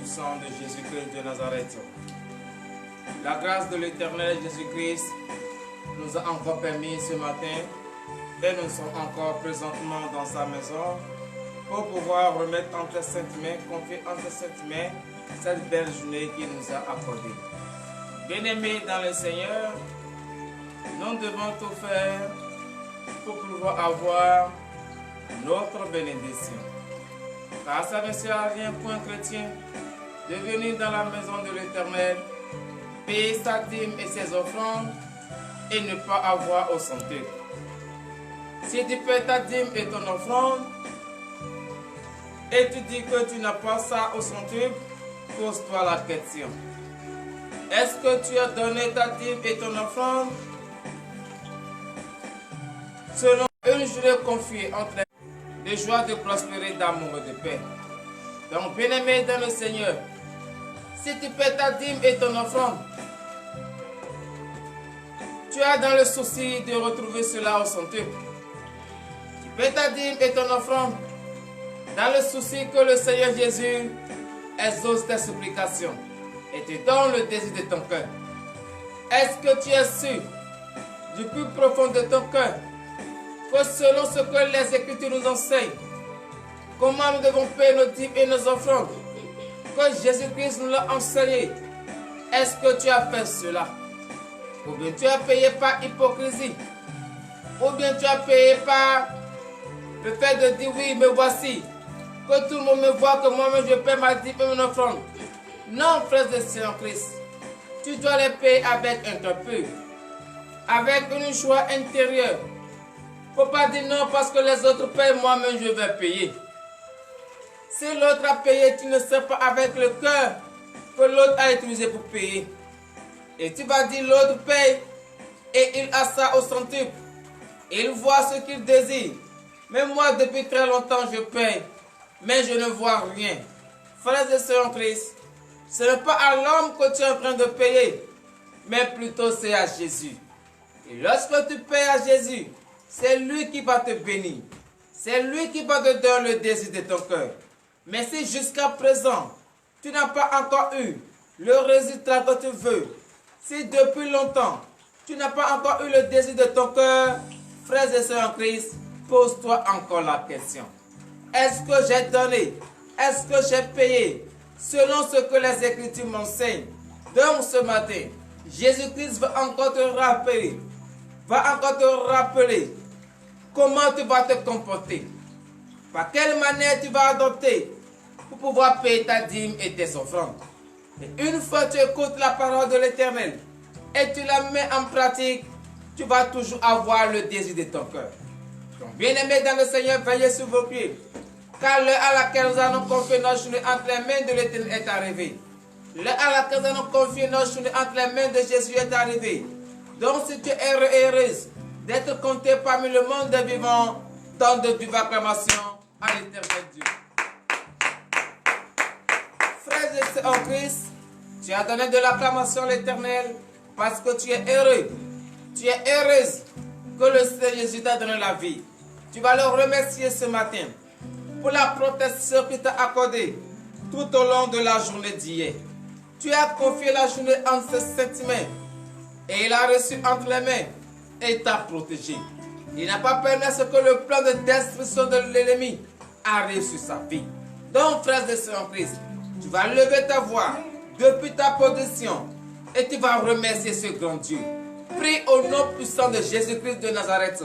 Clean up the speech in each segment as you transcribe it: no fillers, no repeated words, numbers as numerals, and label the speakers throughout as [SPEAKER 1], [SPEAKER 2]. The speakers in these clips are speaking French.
[SPEAKER 1] du sang de Jésus-Christ de Nazareth. La grâce de l'Éternel Jésus-Christ nous a encore permis ce matin, et nous sommes encore présentement dans sa maison, pour pouvoir remettre entre saintes mains, confier entre saintes mains, cette belle journée qu'il nous a accordée. Bien-aimés dans le Seigneur, nous devons tout faire pour pouvoir avoir notre bénédiction. Car ça ne sert à rien pour un chrétien de venir dans la maison de l'Éternel, payer sa dîme et ses offrandes et ne pas avoir au centuple. Si tu paies ta dîme et ton offrande et tu dis que tu n'as pas ça au centuple, pose-toi la question. Est-ce que tu as donné ta dîme et ton offrande selon une journée confiée entre de joie, de prospérer, d'amour et de paix? Donc, bien-aimé dans le Seigneur, si tu paies ta dîme et ton offrande, tu as dans le souci de retrouver cela au centuple. Tu paies ta dîme et ton offrande dans le souci que le Seigneur Jésus exauce tes supplications et te donne le désir de ton cœur. Est-ce que tu es sûr du plus profond de ton cœur que selon ce que les Écritures nous enseignent, comment nous devons payer nos dîmes et nos offrandes, que Jésus-Christ nous l'a enseigné, est-ce que tu as fait cela? Ou bien tu as payé par hypocrisie? Ou bien tu as payé par le fait de dire oui, me voici, que tout le monde me voit, que moi-même je paie ma dîme et mon offrande? Non, frères et sœurs en Christ, tu dois les payer avec un cœur pur, avec une joie intérieure. Il ne faut pas dire non parce que les autres payent, moi-même je vais payer. Si l'autre a payé, tu ne sais pas avec le cœur que l'autre a utilisé pour payer. Et tu vas dire l'autre paye et il a ça au centuple. Il voit ce qu'il désire. Mais moi depuis très longtemps je paye, mais je ne vois rien. Frères et sœurs en Christ, ce n'est pas à l'homme que tu es en train de payer, mais plutôt c'est à Jésus. Et lorsque tu payes à Jésus, c'est lui qui va te bénir. C'est lui qui va te donner le désir de ton cœur. Mais si jusqu'à présent, tu n'as pas encore eu le résultat que tu veux, si depuis longtemps, tu n'as pas encore eu le désir de ton cœur, frères et sœurs en Christ, pose-toi encore la question. Est-ce que j'ai donné? Est-ce que j'ai payé? Selon ce que les Écritures m'enseignent. Donc ce matin, Jésus-Christ va encore te rappeler comment tu vas te comporter, par quelle manière tu vas adopter pour pouvoir payer ta dîme et tes offrandes. Et une fois que tu écoutes la parole de l'Éternel et tu la mets en pratique, tu vas toujours avoir le désir de ton cœur. Donc bien-aimés dans le Seigneur, veillez sur vos pieds, car l'heure à laquelle nous allons confier nos journées entre les mains de l'Éternel est arrivée. L'heure à laquelle nous allons confier nos journées entre les mains de Jésus est arrivée. Donc si tu es heureux et heureuse d'être compté parmi le monde des vivants, donne de vive acclamation à l'Éternel Dieu. Frères et sœurs en Christ, tu as donné de l'acclamation à l'Éternel parce que tu es heureux. Tu es heureuse que le Seigneur Jésus t'a donné la vie. Tu vas le remercier ce matin pour la protection qu'il t'a accordée tout au long de la journée d'hier. Tu as confié la journée entre ses saintes mains et il a reçu entre les mains et t'a protégé. Il n'a pas permis à ce que le plan de destruction de l'ennemi arrive sur sa vie. Donc, frères et sœurs en Christ, tu vas lever ta voix depuis ta position et tu vas remercier ce grand Dieu. Prie au nom puissant de Jésus-Christ de Nazareth.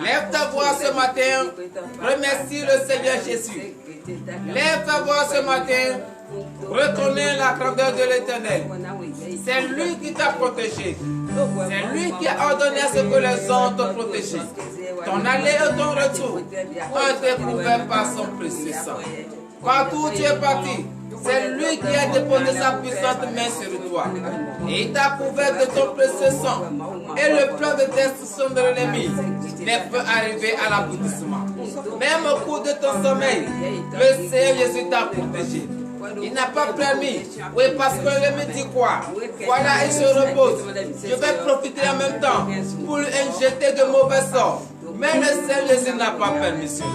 [SPEAKER 1] Lève ta voix ce matin, remercie le Seigneur Jésus. Lève ta voix ce matin, reconnais la grandeur de l'Éternel. C'est lui qui t'a protégé. C'est lui qui a ordonné à ce que les hommes te protégent. Ton aller et ton retour ont été couverts par son précieux sang. Partout où tu es parti, c'est lui qui a déposé sa puissante main sur toi. Et il t'a couvert de ton précieux sang. Et le plan de destruction de l'ennemi ne peut arriver à l'aboutissement. Même au cours de ton sommeil, le Seigneur Jésus t'a protégé. Il n'a pas permis. Oui, parce que l'ennemi dit quoi? Voilà, il se repose. Je vais profiter en même temps pour lui injecter de mauvais sorts. Mais le Seigneur Jésus n'a pas permis cela.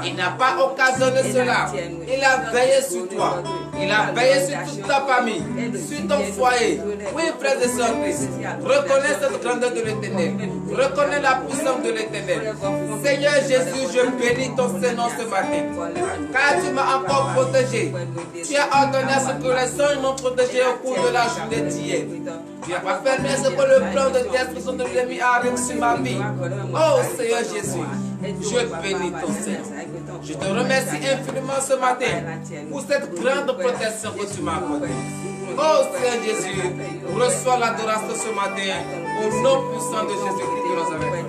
[SPEAKER 1] Il n'a pas occasionné cela. Il a veillé sur toi. Il a veillé sur toute ta famille, sur ton foyer. Oui, frères et sœurs Christ, reconnais cette grandeur de l'Éternel. Reconnais la puissance de l'Éternel. Seigneur Jésus, je bénis ton Saint-Nom ce matin. Car tu m'as encore protégé. Tu as ordonné à ce que les anges m'ont protégé au cours de la journée d'hier. Tu n'as pas permis à ce que le plan de destruction de l'ennemi arrive sur ma vie. Oh Seigneur Jésus, je bénis ton Seigneur. Je te remercie infiniment ce matin pour cette grande protection que tu m'as accordée. Oh Seigneur Jésus, reçois l'adoration ce matin au nom puissant de Jésus-Christ de Nazareth.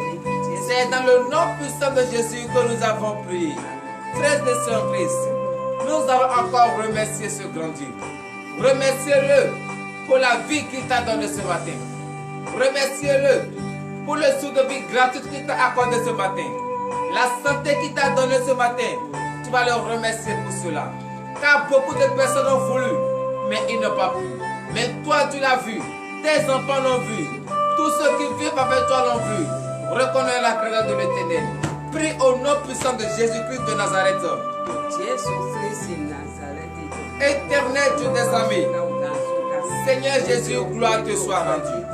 [SPEAKER 1] C'est dans le nom puissant de Jésus que nous avons prié. Frères et sœurs Christ, nous allons encore remercier ce grand Dieu. Remerciez-le pour la vie qu'il t'a donnée ce matin. Remerciez-le pour le souffle de vie gratuit qu'il t'a accordé ce matin. La santé qu'il t'a donnée ce matin, tu vas le remercier pour cela. Car beaucoup de personnes ont voulu, mais ils n'ont pas pu. Mais toi, tu l'as vu. Tes enfants l'ont vu. Tous ceux qui vivent avec toi l'ont vu. Reconnais la grandeur de l'Éternel. Prie au nom puissant de Jésus-Christ de Nazareth. Éternel Dieu des armées, Seigneur Jésus, gloire te soit rendue.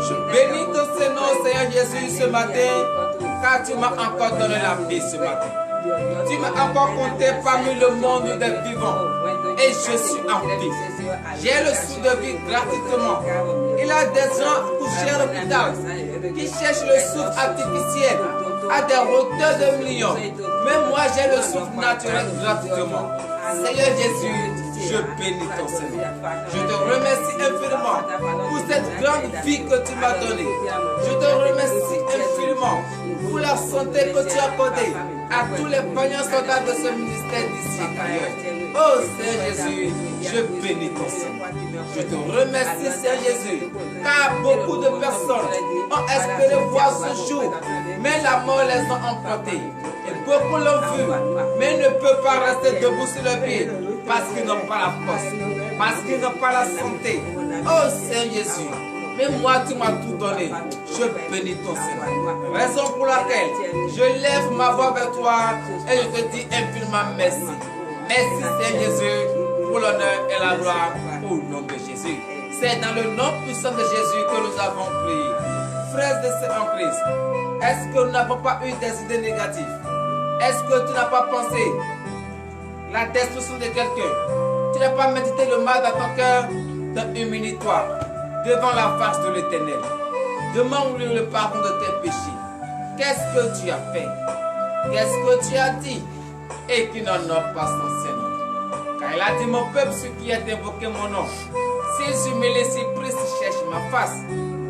[SPEAKER 1] Je bénis ton Saint-Nom, Seigneur Jésus, ce matin, car tu m'as encore donné la vie ce matin. Tu m'as encore compté parmi le monde des vivants. Et je suis en vie. J'ai le souffle de vie gratuitement. Il y a des gens couchés à l'hôpital qui cherchent le souffle artificiel à des hauteurs de millions. Mais moi, j'ai le souffle naturel gratuitement. Seigneur Jésus, je bénis ton Seigneur. Je te remercie infiniment pour cette grande vie que tu m'as donnée. Je te remercie infiniment pour la santé que tu as accordée à tous les vaillants soldats de ce ministère d'ici et ailleurs. Oh Seigneur Jésus, je bénis ton Seigneur. Je te remercie Seigneur Jésus, car beaucoup de personnes ont espéré voir ce jour, mais la mort les a emportés. Et beaucoup l'ont vu, mais ne peuvent pas rester debout sur le pied parce qu'ils n'ont pas la force, parce qu'ils n'ont pas la santé. Oh Seigneur Jésus, mais moi tu m'as tout donné. Je bénis ton Seigneur. Raison pour laquelle je lève ma voix vers toi et je te dis infiniment merci. Merci Seigneur Jésus pour l'honneur et la gloire au nom de Jésus. C'est dans le nom puissant de Jésus que nous avons prié. Frères et sœurs en Christ, est-ce que nous n'avons pas eu des idées négatives? Est-ce que tu n'as pas pensé la destruction de quelqu'un? Tu n'as pas médité le mal dans ton cœur? Humilie-toi devant la face de l'Éternel. Demande-lui le pardon de tes péchés. Qu'est-ce que tu as fait? Qu'est-ce que tu as dit? Et qui n'en a pas son Seigneur. Car il a dit, mon peuple, ceux qui ont invoqué mon nom, s'ils s'humilient, s'ils prient, s'ils cherchent ma face,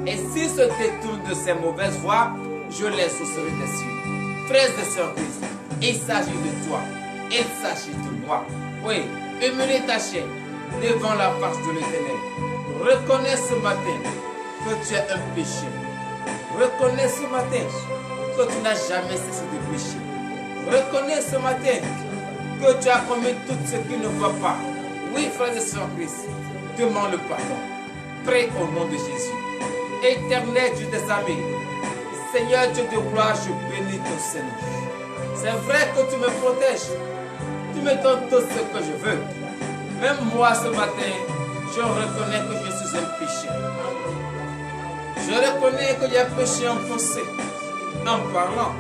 [SPEAKER 1] et s'ils se détournent de ces mauvaises voies, je les saucerai des cieux. Frères et sœurs Christ, il s'agit de toi, il s'agit de moi. Oui, humilie ta chair devant la face de l'Éternel. Reconnais ce matin que tu as un péché. Reconnais ce matin que tu n'as jamais cessé de pécher. Reconnais ce matin que tu as commis tout ce qui ne va pas. Oui, frères et sœurs Christ, demande le pardon. Prie au nom de Jésus. Éternel Dieu des armées, Seigneur Dieu de gloire, je bénis ton Seigneur. C'est vrai que tu me protèges. Tu me donnes tout ce que je veux. Même moi ce matin, je reconnais que je suis un pécheur. Je reconnais que j'ai péché en pensée, en parlant,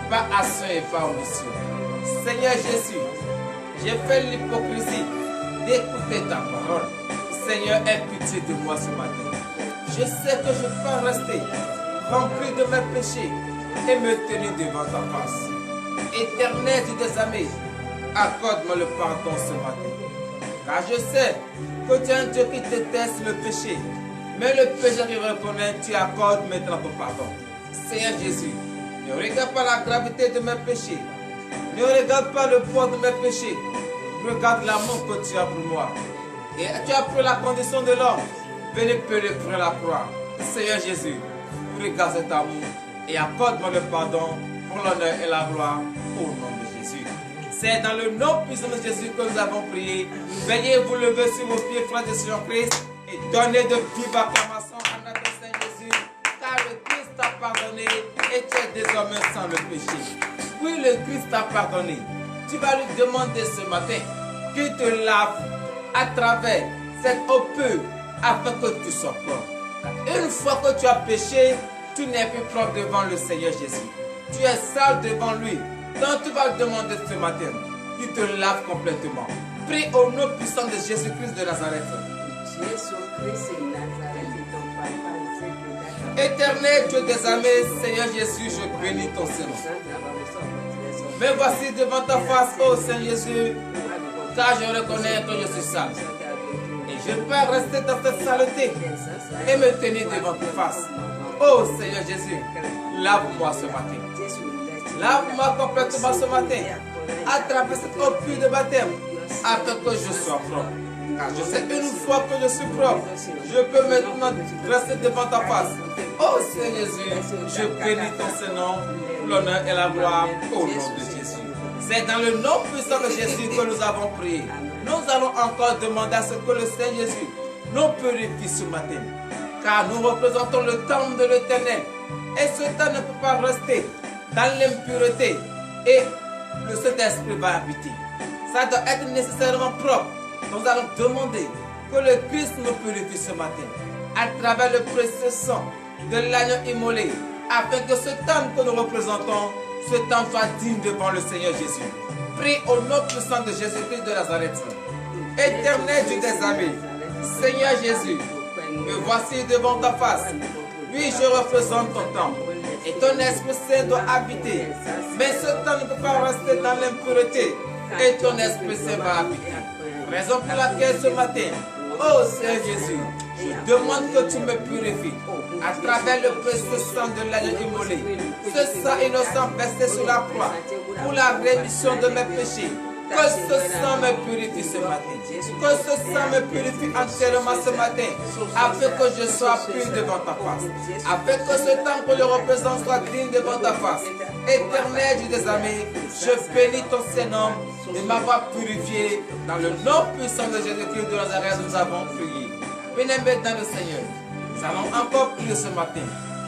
[SPEAKER 1] pas action et pas omission. Seigneur Jésus, j'ai fait l'hypocrisie d'écouter ta parole. Seigneur, aie pitié de moi ce matin. Je sais que je peux rester rempli de mes péchés et me tenir devant ta face. Éternel Dieu des armées, accorde-moi le pardon ce matin. Car je sais que tu es un Dieu qui déteste le péché. Mais le péché qui reconnaît, tu accordes maintenant ton pardon. Seigneur Jésus, ne regarde pas la gravité de mes péchés. Ne regarde pas le poids de mes péchés. Regarde l'amour que tu as pour moi. Et tu as pris la condition de l'homme. Venez payer pour la croix. Seigneur Jésus, regarde cet amour et accorde-moi le pardon pour l'honneur et la gloire au nom de Jésus. C'est dans le nom puissant de Jésus que nous avons prié. Veuillez vous lever sur vos pieds, frères et sœurs en Christ, et donnez de vives acclamations à notre Seigneur Jésus, car le Christ t'a pardonné et tu es désormais sans le péché. Oui, le Christ t'a pardonné. Tu vas lui demander ce matin qu'il te lave à travers cette eau pure afin que tu sois propre. Une fois que tu as péché, tu n'es plus propre devant le Seigneur Jésus. Tu es sale devant lui. Donc tu vas lui demander ce matin qu'il te lave complètement. Prie au nom puissant de Jésus-Christ de Nazareth. Éternel Dieu des armées, Seigneur Jésus, je bénis ton Seigneur. Me voici devant ta face, ô Seigneur Jésus, car je reconnais que je suis sale. Et je peux rester dans cette saleté et me tenir devant ta face. Ô Seigneur Jésus, lave-moi ce matin. Lave-moi complètement ce matin, à travers cette eau pure de baptême, afin que je sois propre. Car je sais une fois que je suis propre, je peux maintenant rester devant ta face. Oh Seigneur Jésus, je bénis ton Saint-Nom, l'honneur et la gloire au nom de Jésus. C'est dans le nom puissant de Jésus que nous avons prié. Nous allons encore demander à ce que le Seigneur Jésus nous purifie ce matin. Car nous représentons le temple de l'Éternel. Et ce temple ne peut pas rester dans l'impureté. Et le Saint-Esprit va habiter. Ça doit être nécessairement propre. Nous allons demander que le Christ nous purifie ce matin à travers le précieux sang de l'agneau immolé, afin que ce temple que nous représentons, ce temple soit digne devant le Seigneur Jésus. Prie au nom puissant de Jésus-Christ de Nazareth. Éternel Dieu des armées, Seigneur Jésus, me voici devant ta face. Oui, je représente ton temple. Et ton Esprit Saint doit habiter. Mais ce temple ne peut pas rester dans l'impureté. Et ton Esprit Saint va habiter. Raison pour laquelle ce matin, oh Seigneur Jésus, je demande que tu me purifies à travers le précieux sang de l'agneau immolé. Ce sang innocent versé sur la croix pour la rémission de mes péchés. Que ce sang me purifie ce matin. Que ce sang me purifie entièrement ce matin. Afin que je sois pur devant ta face. Afin que ce temps que je représente soit digne devant ta face. Éternel Dieu des armées, je bénis ton Saint-Nom de m'avoir purifié. Dans le nom puissant de Jésus-Christ de Nazareth, nous avons prié. Bien-aimés dans le Seigneur, nous allons encore prier ce matin.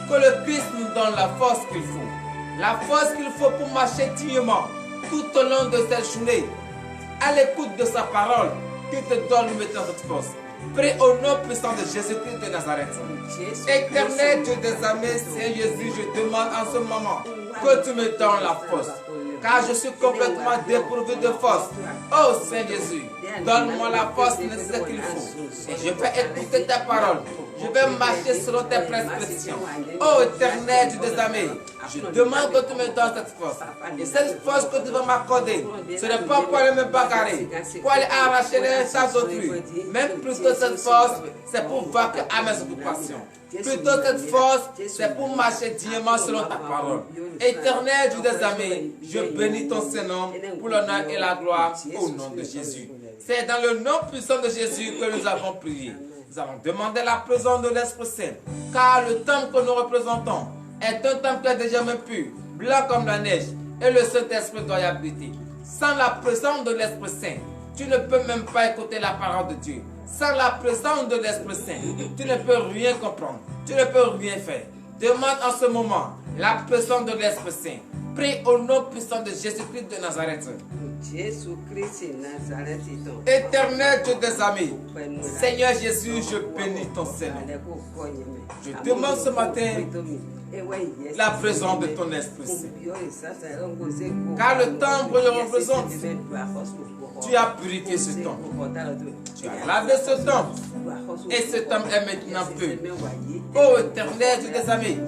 [SPEAKER 1] Que le Christ nous donne la force qu'il faut. La force qu'il faut pour marcher dignement tout au long de cette journée, à l'écoute de sa parole, qui te donne maintenant cette force. Prie au nom puissant de Jésus-Christ de Nazareth. Éternel Dieu des armées, Seigneur Jésus, je demande en ce moment que tu me donnes la force. Car je suis complètement dépourvu de force. Oh Saint Jésus, donne-moi la force nécessaire qu'il faut. Et je vais écouter ta parole. Je vais marcher selon tes prescriptions. Oh Éternel Dieu des armées, je demande que tu me donnes cette force. Et cette force que tu vas m'accorder, ce n'est pas pour aller me bagarrer, pour aller arracher les chats d'autrui. Mais plutôt cette force, c'est pour vaquer à mes occupations. Plutôt cette force, c'est pour marcher dignement selon ta parole. Éternel Dieu des armées, je bénis ton Saint-Nom pour l'honneur et la gloire au nom de Jésus. C'est dans le nom puissant de Jésus que nous avons prié. Nous allons demander la présence de l'Esprit Saint, car le temple que nous représentons est un temple qui est déjà même pur, blanc comme la neige, et le Saint-Esprit doit y habiter. Sans la présence de l'Esprit Saint, tu ne peux même pas écouter la parole de Dieu. Sans la présence de l'Esprit Saint, tu ne peux rien comprendre, tu ne peux rien faire. Demande en ce moment la présence de l'Esprit Saint. Prie au nom puissant de Jésus-Christ de Nazareth. Éternel Dieu des armées, Seigneur Jésus, je bénis ton Seigneur. Je demande ce matin la présence de ton Esprit Saint. Car le temps que je représente, tu as purifié ce temps. Tu as lavé ce temps. Et ce temps est maintenant pur. Oh Éternel Dieu des armées,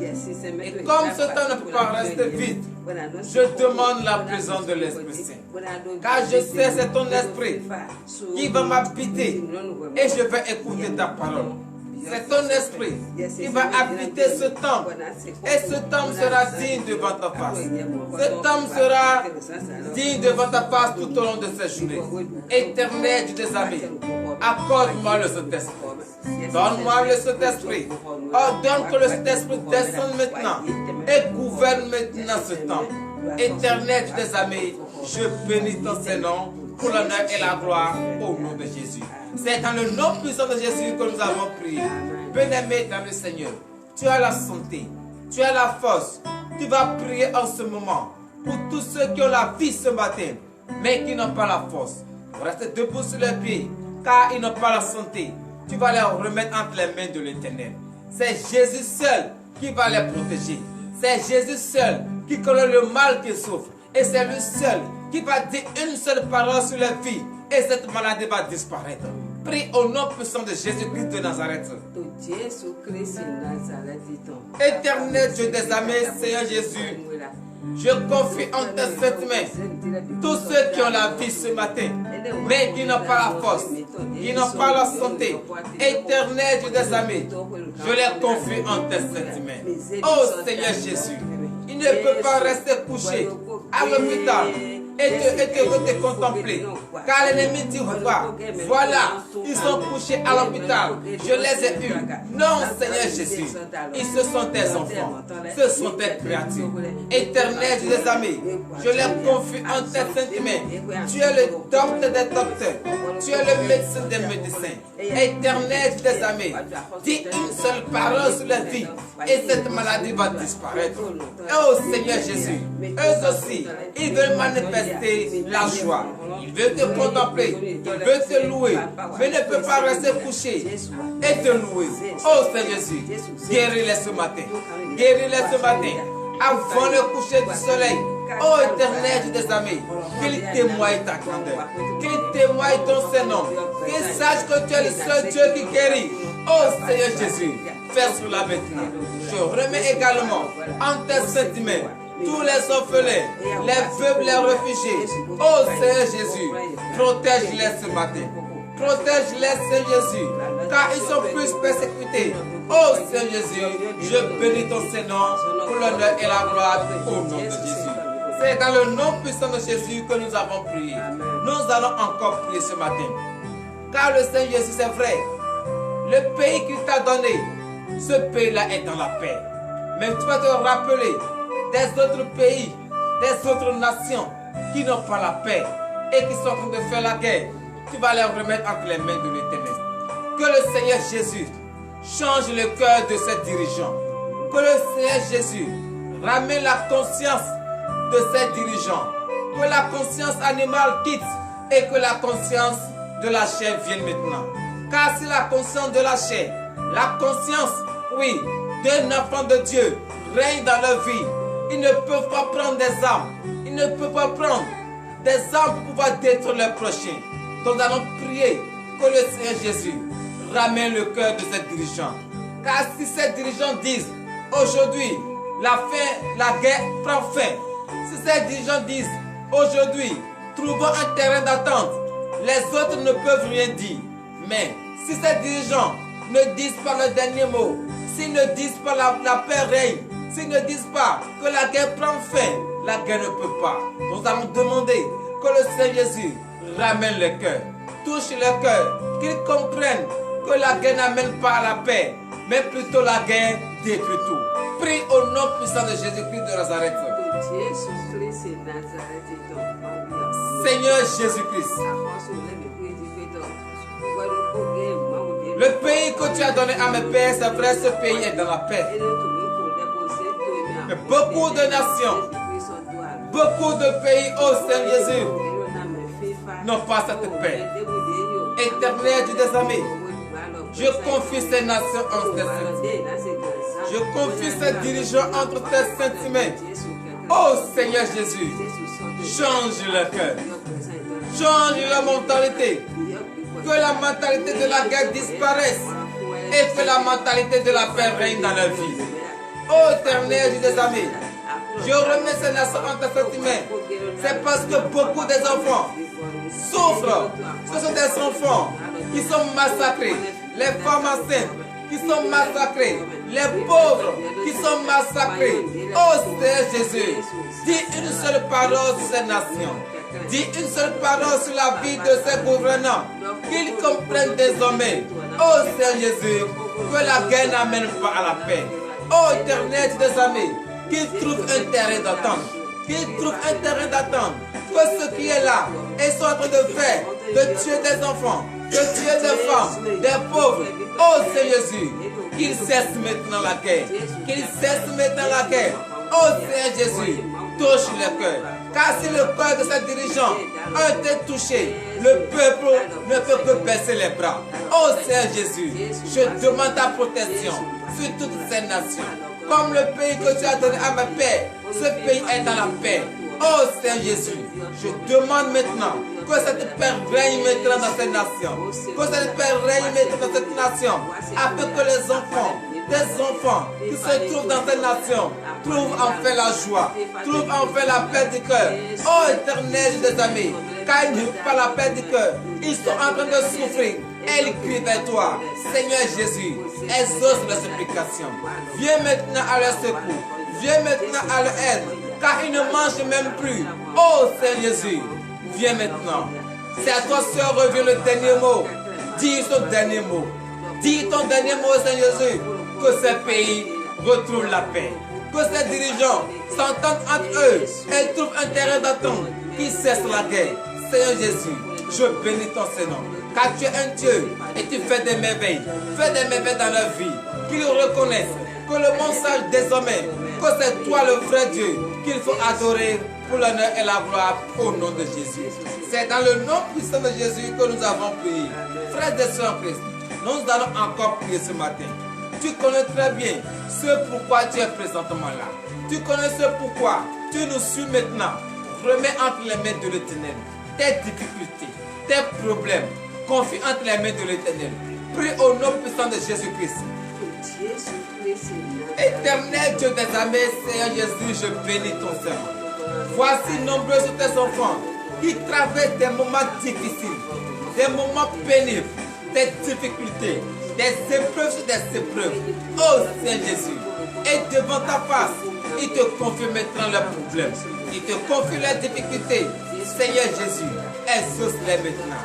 [SPEAKER 1] et comme ce temps ne peut pas rester vide, je demande la présence de l'Esprit Saint. Car je sais c'est ton esprit qui va m'habiter et je vais écouter ta parole. C'est ton esprit qui va habiter ce temple. Et ce temple sera digne devant ta face. Ce temple sera digne devant ta face tout au long de cette journée. Éternel Dieu des armées, accorde-moi le Saint-Esprit. Donne-moi le Saint-Esprit. Ordonne que le Saint-Esprit descende maintenant et gouverne maintenant ce temple. Éternel Dieu des armées, je bénis ton Saint-Nom pour l'honneur et la gloire au nom de Jésus. C'est dans le nom puissant de Jésus que nous avons prié. Bien-aimé dans le Seigneur, tu as la santé, tu as la force, tu vas prier en ce moment pour tous ceux qui ont la vie ce matin, mais qui n'ont pas la force. Restez debout sur les pieds, car ils n'ont pas la santé. Tu vas les remettre entre les mains de l'Éternel. C'est Jésus seul qui va les protéger. C'est Jésus seul qui connaît le mal qu'ils souffrent. Et c'est lui seul qui va dire une seule parole sur leur vie. Et cette maladie va disparaître. Prie au nom puissant de Jésus-Christ de Nazareth. Éternel Dieu des armées, Seigneur Jésus, je confie en tes saintes mains tous ceux qui ont la vie ce matin, mais qui n'ont pas la force, qui n'ont pas la santé. Éternel Dieu des armées, je les confie en tes saintes mains. Oh Seigneur Jésus, il ne peut pas rester couché à l'hôpital et te contempler. Car l'ennemi dit voilà, ils sont couchés à l'hôpital. Je les ai eus. Non, Seigneur Jésus, ce sont tes enfants. Ce sont tes créatures. Éternel Dieu des armées, je les confie en tes saintes mains. Tu es le docteur des docteurs. Tu es le médecin des médecins. Éternel Dieu des armées, dis une seule parole sur la vie et cette maladie va disparaître. Oh Seigneur Jésus, eux aussi, ils veulent manifester la joie. Ils veulent te contempler, ils veulent te louer, mais ne peuvent pas rester couchés et te louer. Oh Seigneur Jésus, guéris-les ce matin. Guéris-les ce matin, avant le coucher du soleil. Oh Éternel Dieu des armées, qu'il témoigne ta grandeur, qu'il témoigne ton Saint-Nom, qu'il sache que tu es le seul Dieu qui guérit. Oh Seigneur Jésus, fais cela maintenant. Je remets également en tes saintes mains tous les orphelins, les veuves, les réfugiés. Oh Seigneur Jésus, protège-les ce matin. Protège-les, Seigneur Jésus, car ils sont plus persécutés. Oh Seigneur Jésus, je bénis ton Saint-Nom pour l'honneur et la gloire au nom de Jésus. C'est dans le nom puissant de Jésus que nous avons prié. Nous allons encore prier ce matin. Car le Seigneur Jésus, c'est vrai, le pays qu'il t'a donné, ce pays-là est dans la paix. Mais tu vas te rappeler des autres pays, des autres nations qui n'ont pas la paix et qui sont en train de faire la guerre. Tu vas les remettre entre les mains de l'Éternel. Que le Seigneur Jésus change le cœur de ces dirigeants. Que le Seigneur Jésus ramène la conscience de ces dirigeants. Que la conscience animale quitte et que la conscience de la chair vienne maintenant. Car si la conscience de la chair, la conscience, oui, d'un enfant de Dieu règne dans leur vie, ils ne peuvent pas prendre des armes. Ils ne peuvent pas prendre des armes pour pouvoir détruire leurs prochains. Donc nous allons prier que le Seigneur Jésus ramène le cœur de ces dirigeants. Car si ces dirigeants disent aujourd'hui la guerre prend fin, si ces dirigeants disent aujourd'hui trouvons un terrain d'attente, les autres ne peuvent rien dire. Mais si ces dirigeants ne disent pas le dernier mot, s'ils ne disent pas la paix règne, s'ils ne disent pas que la guerre prend fin, la guerre ne peut pas. Nous allons demander que le Seigneur Jésus ramène le cœur, touche le cœur, qu'ils comprennent que la guerre n'amène pas à la paix, mais plutôt la guerre détruit tout. Prie au nom puissant de Jésus-Christ de Nazareth. Seigneur Jésus-Christ, le pays que tu as donné à mes pères, c'est vrai, ce pays est dans la paix. Mais beaucoup de nations, beaucoup de pays, oh Seigneur Jésus, n'ont pas cette paix. Éternel Dieu des armées, je confie ces nations entre tes saintes mains. Je confie ces dirigeants entre tes saintes mains. Oh Seigneur Jésus, change leur cœur, change la mentalité. Que la mentalité de la guerre disparaisse et que la mentalité de la paix règne dans leur vie. Oh Éternel Dieu des armées, je remets ces nations entre tes mains. C'est parce que beaucoup des enfants souffrent. Ce sont des enfants qui sont massacrés, les femmes enceintes qui sont massacrées, les pauvres qui sont massacrés. Oh Seigneur Jésus, dis une seule parole sur ces nations. Dis une seule parole sur la vie de ces gouvernants, qu'ils comprennent désormais, oh Seigneur Jésus, que la guerre n'amène pas à la paix. Oh Éternel des armées, qu'ils trouvent un terrain d'attente, qu'ils trouvent un terrain d'attente, que ce qui est là, ils sont en train de faire, de tuer des enfants, de tuer des femmes, des pauvres. Oh Seigneur Jésus, qu'ils cessent maintenant la guerre, qu'ils cessent maintenant la guerre. Oh Seigneur Jésus, touche le cœur. Car si le cœur de ces dirigeants a été touché, le peuple ne peut que baisser les bras. Oh Seigneur Jésus, je demande ta protection sur toutes ces nations. Comme le pays que tu as donné à ma père, ce pays est dans la paix. Oh Seigneur Jésus, je demande maintenant que cette paix règne maintenant dans cette nation. Que cette paix règne maintenant dans cette nation. Afin que les enfants, des enfants qui se trouvent dans cette nation, trouvent enfin la joie, trouvent enfin la paix du cœur. Oh Éternel des amis, car ils n'ont pas la paix du cœur. Ils sont en train de souffrir. Et ils crient vers toi. Seigneur Jésus, exauce leurs supplications. Viens maintenant à leur secours. Viens maintenant à leur aide. Car ils ne mangent même plus. Oh Seigneur Jésus, viens maintenant. C'est à toi seul revient le dernier mot. Dis ton dernier mot. Dis ton dernier mot, Seigneur Jésus. Que ces pays retrouvent la paix. Que ces dirigeants s'entendent entre eux et trouvent un terrain d'entente qui cesse la guerre. Seigneur Jésus, je bénis ton Seigneur. Car tu es un Dieu et tu fais des merveilles. Fais des merveilles dans leur vie. Qu'ils reconnaissent que le monde sache désormais que c'est toi le vrai Dieu qu'il faut adorer pour l'honneur et la gloire au nom de Jésus. C'est dans le nom puissant de Jésus que nous avons prié. Frères et sœurs en Christ, nous allons encore prier ce matin. Tu connais très bien ce pourquoi tu es présentement là. Tu connais ce pourquoi tu nous suis maintenant. Remets entre les mains de l'Éternel tes difficultés, tes problèmes. Confie entre les mains de l'Éternel. Prie au nom puissant de Jésus-Christ. Éternel Dieu des armées, Seigneur Jésus, je bénis ton Seigneur. Voici nombreux sont tes enfants qui traversent des moments difficiles, des moments pénibles, des difficultés, des épreuves sur des épreuves. Oh Seigneur Jésus, et devant ta face, ils te confient maintenant leurs problèmes. Ils te confient leurs difficultés. Seigneur Jésus, exauce-les maintenant.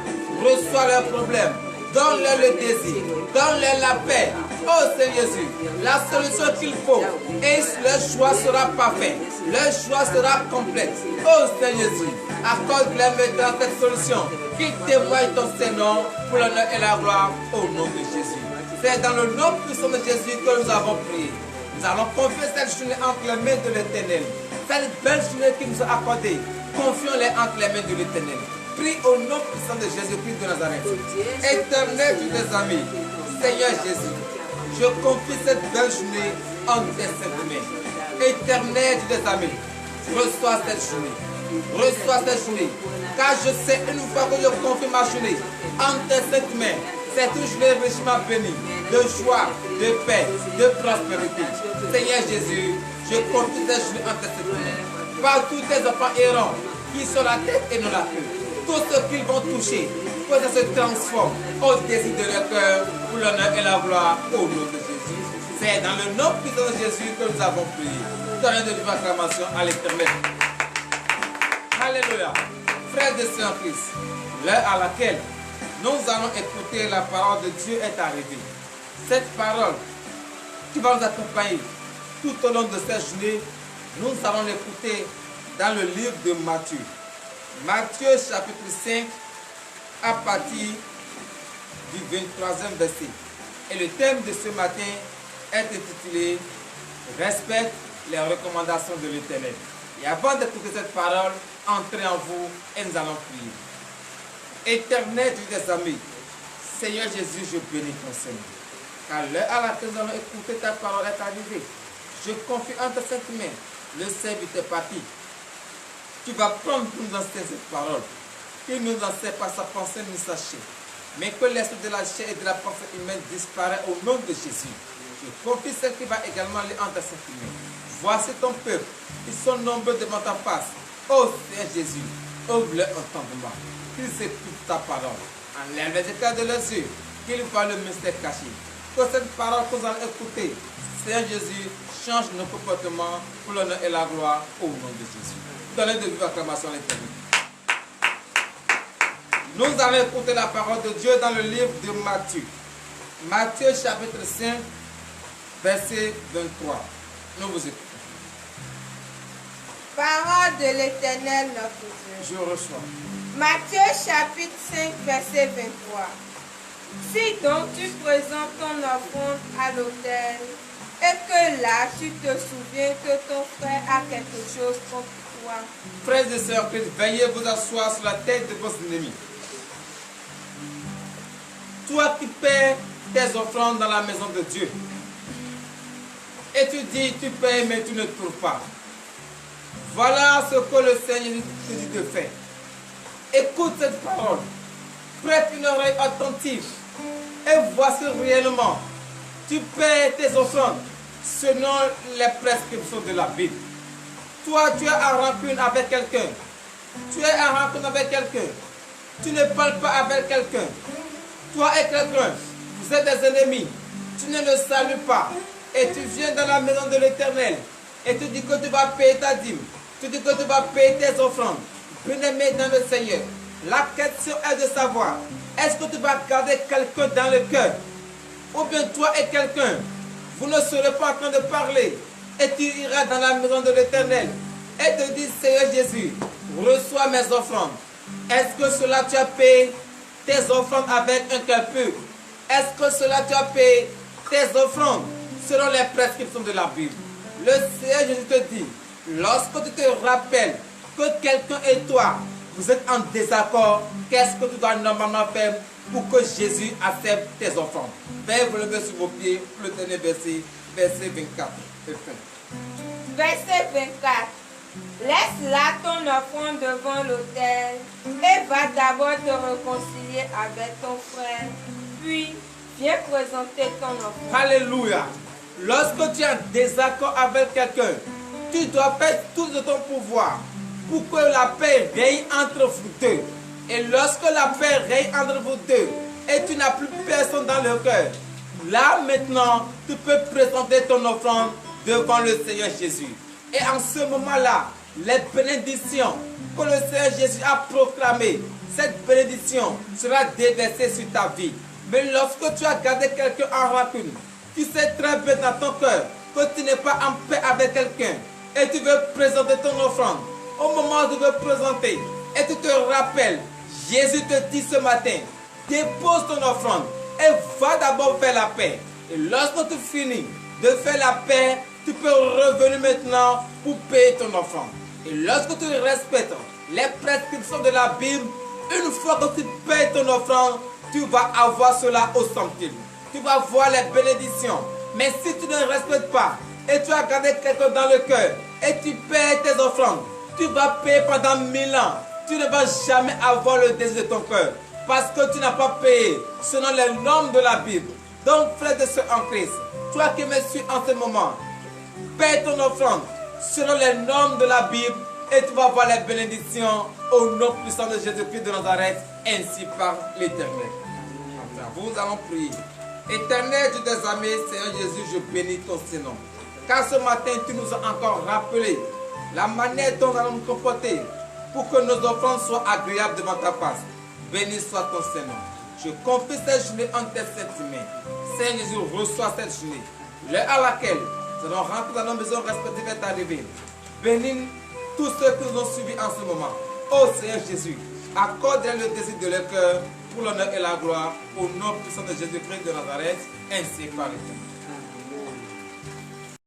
[SPEAKER 1] Reçois leurs problèmes. Donne-leur le désir. Donne-leur la paix. Oh Seigneur Jésus, la solution qu'il faut. Et leur choix sera parfait. Leur choix sera complet. Oh Seigneur Jésus, accorde-leur maintenant cette solution qui témoigne ton Seigneur pour l'honneur et la gloire au nom de Jésus. C'est dans le nom puissant de Jésus que nous avons prié. Nous allons confier cette journée entre les mains de l'Éternel. Cette belle journée qui nous a accordée, confions-les entre les mains de l'Éternel. Prie au nom puissant de Jésus-Christ de Nazareth. Éternel Dieu des amis, Seigneur Jésus, je confie cette belle journée entre tes saintes mains. Éternel Dieu des amis, reçois cette journée. Reçois cette journée. Car je sais une fois que je confie ma journée entre tes saintes mains, c'est une journée richement bénie, de joie, de paix, de prospérité. Seigneur Jésus, je confie cette journée entre tes saintes mains. Par tous tes enfants errants qui sont la tête et non la queue. Tout ce qu'ils vont toucher, que ça se transforme au désir de leur cœur pour l'honneur et la gloire au nom de Jésus. C'est dans le nom puissant de Jésus que nous avons prié. Donnez de vive acclamation à l'Éternel. Alléluia. Frères et sœurs en Christ, l'heure à laquelle nous allons écouter la parole de Dieu est arrivée. Cette parole qui va nous accompagner tout au long de cette journée, nous allons l'écouter dans le livre de Matthieu. Matthieu chapitre 5 à partir du 23e verset. Et le thème de ce matin est intitulé « Respecte les recommandations de l'Éternel ». Et avant d'écouter cette parole, entrez en vous et nous allons prier. Éternel Dieu des amis, Seigneur Jésus, je bénis ton Seigneur. Car l'heure à laquelle nous allons écouter ta parole est arrivée. Je confie entre cette main le serviteur parti. Tu vas prendre pour nous enseigner cette parole. Qu'il ne nous enseigne pas sa pensée ni sa chair. Mais que l'esprit de la chair et de la pensée humaine disparaît au nom de Jésus. Je confie celle qui va également aller entre cette main. Voici ton peuple. Ils sont nombreux devant ta face. Ô Seigneur Jésus, ouvre leur entendement. Qu'ils écoutent ta parole. Enlève les éclats de leurs yeux. Qu'ils voient le mystère caché. Que cette parole que nous allons écouter, Seigneur Jésus, change nos comportements pour l'honneur et la gloire au nom de Jésus. Donnez de vive acclamation à l'Éternel. Nous allons écouter la parole de Dieu dans le livre de Matthieu. Matthieu chapitre 5, verset 23. Nous vous écoutons.
[SPEAKER 2] Parole de l'Éternel notre Dieu.
[SPEAKER 1] Je reçois.
[SPEAKER 2] Matthieu chapitre 5, verset 23. Si donc tu présentes ton offrande à l'autel et que là, tu te souviens que ton frère a quelque chose contre toi.
[SPEAKER 1] Frères et sœurs, veillez vous asseoir sur la tête de vos ennemis. Toi qui paies tes offrandes dans la maison de Dieu, et tu dis, tu payes mais tu ne trouves pas. Voilà ce que le Seigneur te dit de faire. Écoute cette parole, prête une oreille attentive et voici réellement, tu paies tes offrandes selon les prescriptions de la Bible. Toi, tu es en rancune avec quelqu'un. Tu es en rancune avec quelqu'un. Tu ne parles pas avec quelqu'un. Toi et quelqu'un, vous êtes des ennemis. Tu ne le salues pas. Et tu viens dans la maison de l'Éternel. Et tu dis que tu vas payer ta dîme. Tu dis que tu vas payer tes offrandes. Bien-aimé dans le Seigneur, la question est de savoir, est-ce que tu vas garder quelqu'un dans le cœur? Ou bien toi et quelqu'un, vous ne serez pas en train de parler. Et tu iras dans la maison de l'Éternel. Et te dis, Seigneur Jésus, reçois mes offrandes. Est-ce que cela tu as payé tes offrandes avec un cœur pur? Est-ce que cela tu as payé tes offrandes selon les prescriptions de la Bible? Le Seigneur Jésus te dit, lorsque tu te rappelles que quelqu'un et toi, vous êtes en désaccord, qu'est-ce que tu dois normalement faire pour que Jésus accepte tes offrandes? Veuillez vous lever sur vos pieds, le dernier verset, verset 24.
[SPEAKER 2] Verset 24. Laisse là ton offrande devant l'autel et va d'abord te réconcilier avec ton frère, puis viens présenter ton offrande.
[SPEAKER 1] Alléluia. Lorsque tu es en désaccord avec quelqu'un, tu dois faire tout de ton pouvoir pour que la paix règne entre vous deux. Et lorsque la paix règne entre vous deux et tu n'as plus personne dans le cœur, là maintenant, tu peux présenter ton offrande devant le Seigneur Jésus. Et en ce moment-là, les bénédictions que le Seigneur Jésus a proclamées, cette bénédiction sera déversée sur ta vie. Mais lorsque tu as gardé quelqu'un en rancune, tu sais très bien dans ton cœur que tu n'es pas en paix avec quelqu'un et tu veux présenter ton offrande. Au moment où tu veux présenter et tu te rappelles, Jésus te dit ce matin, dépose ton offrande et va d'abord faire la paix. Et lorsque tu finis de faire la paix, tu peux revenir maintenant pour payer ton offrande. Et lorsque tu respectes les prescriptions de la Bible, une fois que tu payes ton offrande, tu vas avoir cela au centime. Tu vas voir les bénédictions. Mais si tu ne respectes pas et tu as gardé quelqu'un dans le cœur et tu payes tes offrandes, tu vas payer pendant 1000 ans. Tu ne vas jamais avoir le désir de ton cœur parce que tu n'as pas payé selon les normes de la Bible. Donc, frères et sœurs en Christ, toi qui me suis en ce moment, paye ton offrande selon les normes de la Bible et tu vas voir les bénédictions au nom puissant de Jésus-Christ de Nazareth, ainsi par l'Éternel. Enfin, vous allons prier. Éternel Dieu des armées, Seigneur Jésus, je bénis ton Saint-Nom. Car ce matin, tu nous as encore rappelé la manière dont nous allons nous comporter pour que nos offrandes soient agréables devant ta face. Béni soit ton Saint-Nom. Je confie cette journée en tes saintes mains. Seigneur Jésus, reçois cette journée, l'heure à laquelle nous allons rentrer dans nos maisons respectives est arrivée. Bénis tous ceux qui nous ont suivis en ce moment. Ô Seigneur Jésus, accorde-leur le désir de leur cœur pour l'honneur et la gloire, au nom puissant de Jésus-Christ de Nazareth, ainsi par l'Éternel.